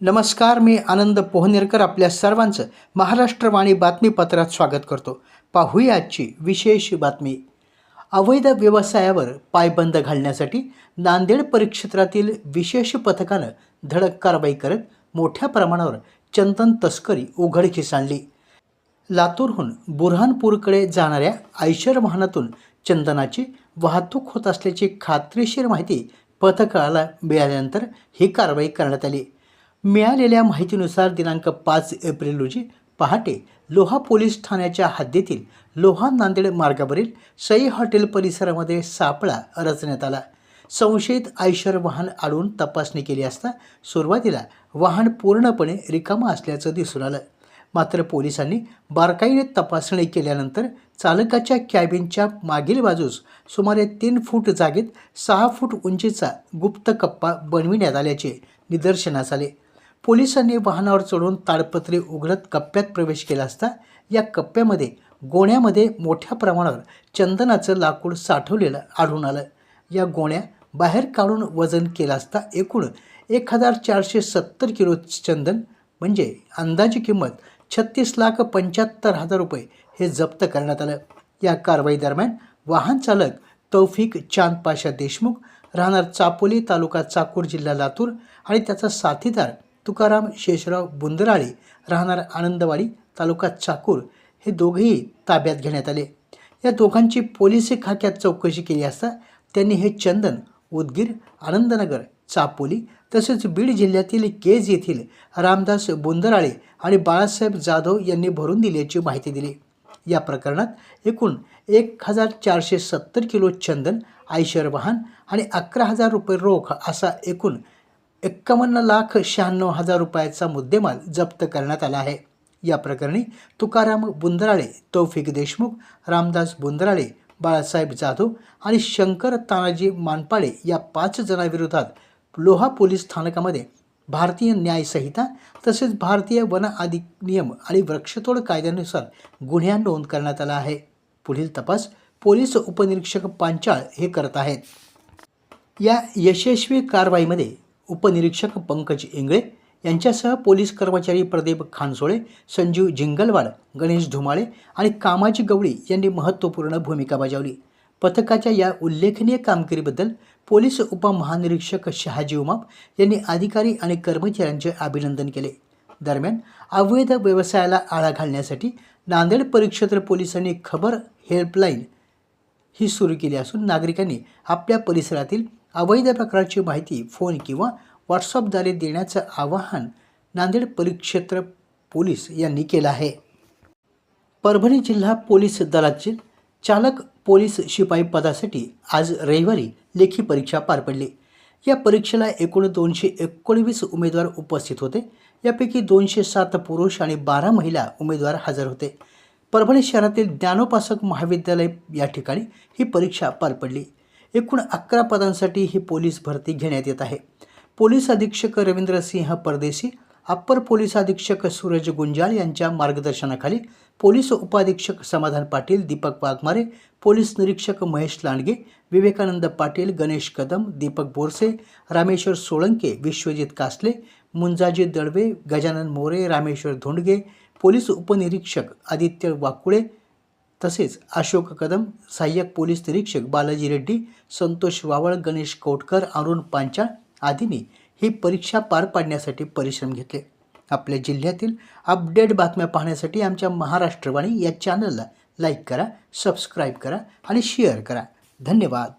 नमस्कार, मी आनंद पोहनेरकर आपल्या सर्वांचं महाराष्ट्रवाणी बातमीपत्रात स्वागत करतो. पाहूया आजची विशेष बातमी. अवैध व्यवसायावर पायबंद घालण्यासाठी नांदेड परिक्षेत्रातील विशेष पथकानं धडक कारवाई करत मोठ्या प्रमाणावर चंदन तस्करी उघडकीस आणली. लातूरहून बुरहानपूरकडे जाणाऱ्या आयशर वाहनातून चंदनाची वाहतूक होत असल्याची खात्रीशीर माहिती पथकाला मिळाल्यानंतर ही कारवाई करण्यात आली. मिळालेल्या माहितीनुसार दिनांक 5 एप्रिल रोजी पहाटे लोहा पोलीस ठाण्याच्या हद्दीतील लोहा नांदेड मार्गावरील सई हॉटेल परिसरामध्ये सापळा रचण्यात आला. संशयित आयशर वाहन अडवून तपासणी केली असता सुरुवातीला वाहन पूर्णपणे रिकामं असल्याचं दिसून आलं. मात्र पोलिसांनी बारकाईने तपासणी केल्यानंतर चालकाच्या कॅबिनच्या मागील बाजूस सुमारे 3 फूट जागेत 6 फूट उंचीचा गुप्त कप्पा बनविण्यात आल्याचे निदर्शनास आले. पोलिसांनी वाहनावर चढून ताडपत्री उघडत कप्प्यात प्रवेश केला असता या कप्प्यामध्ये गोण्यामध्ये मोठ्या प्रमाणावर चंदनाचं लाकूड साठवलेलं आढळून आलं. या गोण्या बाहेर काढून वजन केलं असता एकूण 1470 किलो चंदन म्हणजे अंदाजी किंमत 36,75,000 रुपये हे जप्त करण्यात आलं. या कारवाई दरम्यान वाहन चालक तौफिक चांद पाशा देशमुख राहणार चापोली तालुका चाकूर जिल्हा लातूर आणि त्याचा साथीदार तुकाराम शेषराव बुंदराळे राहणार आनंदवाडी तालुका चाकूर हे दोघेही ताब्यात घेण्यात आले. या दोघांची पोलिसी खाक्यात चौकशी केली असता त्यांनी हे चंदन उदगीर, आनंदनगर, चापोली तसेच बीड जिल्ह्यातील केज येथील रामदास बुंदराळे आणि बाळासाहेब जाधव यांनी भरून दिल्याची माहिती दिली. या प्रकरणात एकूण 1470 किलो चंदन, आयशर वाहन आणि 11,000 रुपये रोख असा एकूण 51,96,000 रुपयाचा मुद्देमाल जप्त करण्यात आला आहे. या प्रकरणी तुकाराम बुंदराळे, तौफिक देशमुख, रामदास बुंदराळे, बाळासाहेब जाधव आणि शंकर तानाजी मानपाडे या 5 जणांविरोधात लोहा पोलीस स्थानकामध्ये भारतीय न्याय संहिता तसेच भारतीय वन अधिनियम आणि वृक्षतोड कायद्यानुसार गुन्हा नोंद करण्यात आला आहे. पुढील तपास पोलीस उपनिरीक्षक पांचाळ हे करत आहेत. या यशस्वी कारवाईमध्ये उपनिरीक्षक पंकज इंगळे यांच्यासह पोलीस कर्मचारी प्रदीप खानसोळे, संजीव जिंगलवाड, गणेश धुमाळे आणि कामाजी गवळी यांनी महत्त्वपूर्ण भूमिका बजावली. पथकाच्या या उल्लेखनीय कामगिरीबद्दल पोलीस उपमहानिरीक्षक शहाजी उमाप यांनी अधिकारी आणि कर्मचाऱ्यांचे अभिनंदन केले. दरम्यान अवैध व्यवसायाला आळा घालण्यासाठी नांदेड परिक्षेत्र पोलिसांनी खबर हेल्पलाईन ही सुरू केली असून नागरिकांनी आपल्या परिसरातील अवैध प्रकारची माहिती फोन किंवा व्हॉट्सअपद्वारे देण्याचं आवाहन नांदेड परिक्षेत्र पोलीस यांनी केलं आहे. परभणी जिल्हा पोलीस दलाचे चालक पोलीस शिपाई पदासाठी आज रविवारी लेखी परीक्षा पार पडली. या परीक्षेला एकूण 219 उमेदवार उपस्थित होते. यापैकी 207 पुरुष आणि 12 महिला उमेदवार हजर होते. परभणी शहरातील ज्ञानोपासक महाविद्यालय या ठिकाणी ही परीक्षा पार पडली. एकूण 11 पदांसाठी ही पोलीस भरती घेण्यात येत आहे. पोलीस अधीक्षक रवींद्रसिंह परदेशी, अप्पर पोलीस अधीक्षक सूरज गुंजाळ यांच्या मार्गदर्शनाखाली पोलीस उपाधीक्षक समाधान पाटील, दीपक वाघमारे, पोलीस निरीक्षक महेश लांडगे, विवेकानंद पाटील, गणेश कदम, दीपक बोरसे, रामेश्वर सोळंके, विश्वजित कासले, मुंजाजी दळवे, गजानन मोरे, रामेश्वर धोंडगे, पोलीस उपनिरीक्षक आदित्य वाकुळे तसेच अशोक कदम, सहाय्यक पोलीस निरीक्षक बालाजी रेड्डी, संतोष वावळ, गणेश कोटकर, अरुण पांचाळ आदींनी ही परीक्षा पार पाडण्यासाठी परिश्रम घेतले. आपल्या जिल्ह्यातील अपडेट बातम्या पाहण्यासाठी आमच्या महाराष्ट्रवाणी या चॅनलला लाईक करा, सबस्क्राईब करा आणि शेअर करा. धन्यवाद.